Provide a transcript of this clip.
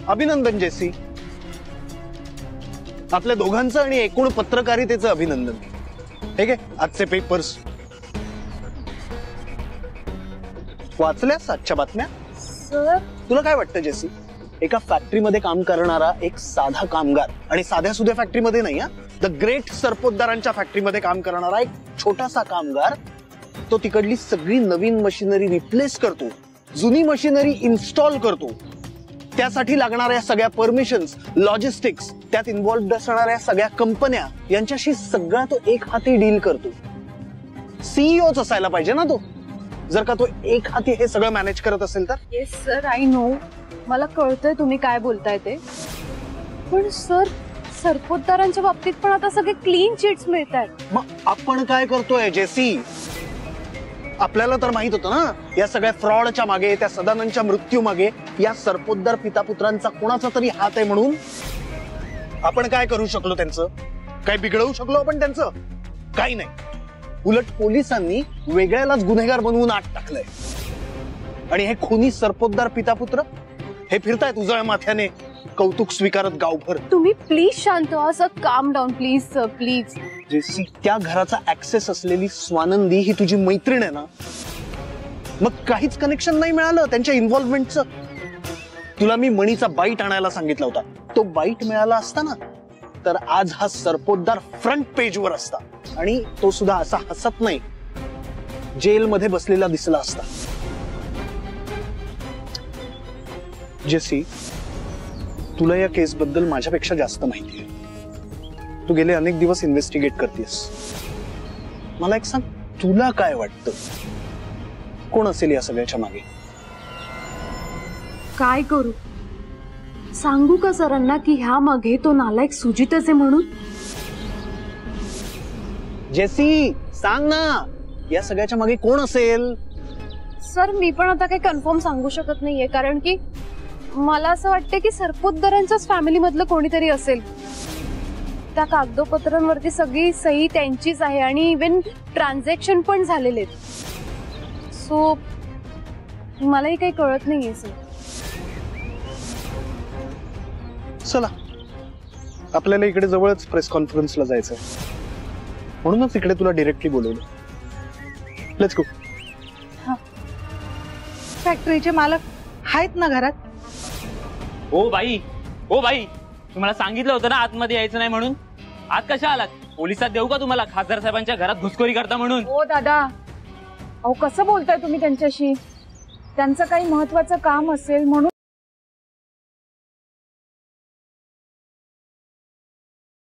अभिनंदन जेसी, आपल्या दोघांचं आणि एकूण पत्रकारितेचं अभिनंदन. ठीक आहे, आजचे पेपर्स वाचल्यास आजच्या बातम्या? सर तुला काय वाटतं जेसी, एका फॅक्टरीमध्ये काम करणारा एक साधा कामगार, आणि साध्या सुध्या फॅक्टरीमध्ये नाही, द ग्रेट सरपोतदारांच्या फॅक्टरीमध्ये काम करणारा एक छोटासा कामगार, तो तिकडली सगळी नवीन मशिनरी रिप्लेस करतो, जुनी मशिनरी इन्स्टॉल करतो, त्यासाठी लागणाऱ्या सगळ्या परमिशन्स, लॉजिस्टिक्स, त्यात इन्व्हॉल्व्ड असणाऱ्या सगळ्या कंपन्या यांच्याशी सगळा तो एक हाती डील करतो. सीईओच असायला पाहिजे ना तो, जर का तो एक हाती हे सगळं मॅनेज करत असेल तर. येस सर, आय नो, मला कळतंय तुम्ही काय बोलताय ते, पण सर सरपोतदारांच्या बाबतीत पण आता सगळे क्लीन चिट्स मिळतात. मग आपण काय करतोय जेसी? आपल्याला तर माहित होतं ना या सगळ्या फ्रॉडच्या मागे, त्या सदानंदच्या मृत्यू मागे या सरपोतदार पितापुत्रांचा कोणाचा तरी हात आहे म्हणून. आपण काय करू शकलो त्यांचं? काय बिघडवू शकलो आपण त्यांचं? काही नाही. उलट पोलिसांनी वेगळ्यालाच गुन्हेगार बनवून आत टाकलंय. आणि हे खुनी सरपोतदार पितापुत्र हे फिरतायत उजळ्या माथ्याने, कौतुक स्वीकारत गावभर. तुम्ही प्लीज शांत व्हा sir, calm down please sir, please. जेसी, त्या घराचा ऍक्सेस असलेली स्वानंदी ही तुझी मैत्रीण आहे ना, मग काहीच कनेक्शन नाही मिळालं त्यांच्या इन्व्हॉल्वमेंटचं. तुला मी मणीचा बाईट आणायला सांगितला होता, तो बाईट मिळाला असता ना तर आज हा सरपोतदार फ्रंट पेजवर असता, आणि तो सुद्धा असा हसत नाही, जेलमध्ये बसलेला दिसला असता. जेसी, तुला या केस बद्दल माझ्यापेक्षा जास्त माहिती आहे. तू गेले अनेक दिवस इन्व्हेस्टिगेट करतेस. मला एक सांग, तुला काय वाटतं कोण असेल या सगळ्याच्या मागे? काय करू? सांगू का सरांना की ह्या मागे तो नालायक सुजितच आहे म्हणून? जेसी, सांग ना, या सगळ्याच्या मागे कोण असेल? सर मी पण आता काही कन्फर्म सांगू शकत नाहीये, कारण की मला असं वाटतं की सरपोतदारांच्याच फॅमिली मधलं कोणीतरी असेल. त्या कागदोपत्रांवरती सगळी सही त्यांचीच आहे आणि इव्हन ट्रान्झॅक्शन पण झालेले आहेत. सो मलाही काही कळत नाहीये सर. चला, आपल्याला इकडे जवळच प्रेस कॉन्फरन्सला जायचंय, म्हणूनच इकडे तुला डिरेक्टली बोलवलं. Let's go. फॅक्टरीचे मालक आहेत ना घरात? ओ बाई, तुम्हाला सांगितलं होतं ना आतमध्ये यायचं नाही म्हणून. आत कशा आलात? पोलिसात देऊ का तुम्हाला खासदार साहेबांच्या घरात घुसखोरी करता म्हणून? हो दादा, अहो कसं बोलताय तुम्ही त्यांच्याशी? त्यांचं काही महत्वाचं काम असेल म्हणून